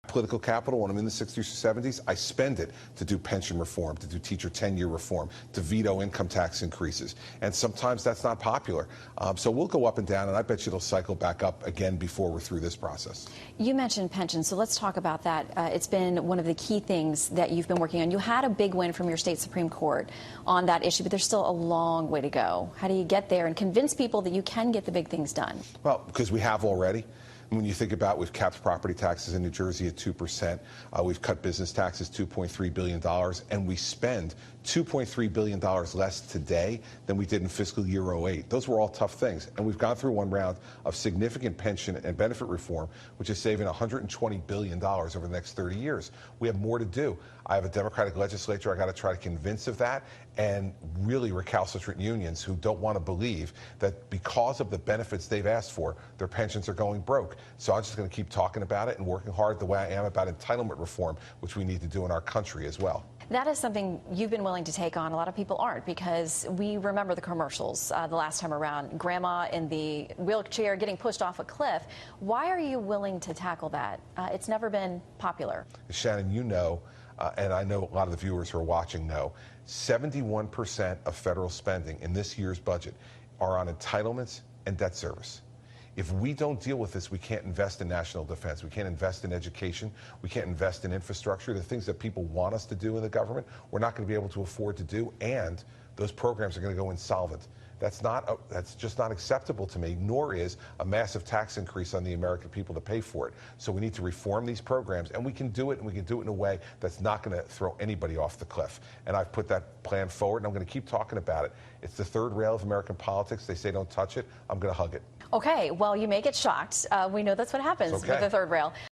Political capital, when I'm in the 60s or 70s, I spend it to do pension reform, to do teacher tenure reform, to veto income tax increases. And sometimes that's not popular. So we'll go up and down, and I bet you it'll cycle back up again before we're through this process. You mentioned pensions, so let's talk about that. It's been one of the key things that you've been working on. You had a big win from your state Supreme Court on that issue, but there's still a long way to go. How do you get there and convince people that you can get the big things done? Well, because we have already. When you think about, we've capped property taxes in New Jersey at 2%. We've cut business taxes $2.3 billion, and we spend $2.3 billion less today than we did in fiscal year '08. Those were all tough things. And we've gone through one round of significant pension and benefit reform, which is saving $120 billion over the next 30 years. We have more to do. I have a Democratic legislature I got to try to convince of that, and really recalcitrant unions who don't want to believe that because of the benefits they've asked for, their pensions are going broke. So I'm just going to keep talking about it and working hard the way I am about entitlement reform, which we need to do in our country as well. That is something you've been willing to take on. A lot of people aren't, because we remember the commercials the last time around. Grandma in the wheelchair getting pushed off a cliff. Why are you willing to tackle that? It's never been popular. Shannon, you know, and I know a lot of the viewers who are watching know, 71% of federal spending in this year's budget are on entitlements and debt service. If we don't deal with this, we can't invest in national defense. We can't invest in education. We can't invest in infrastructure. The things that people want us to do in the government, we're not going to be able to afford to do, and those programs are going to go insolvent. That's just not acceptable to me, nor is a massive tax increase on the American people to pay for it. So we need to reform these programs, and we can do it, and we can do it in a way that's not going to throw anybody off the cliff. And I've put that plan forward, and I'm going to keep talking about it. It's the third rail of American politics. They say don't touch it. I'm going to hug it. Okay, well, you may get shocked. We know that's what happens with the third rail.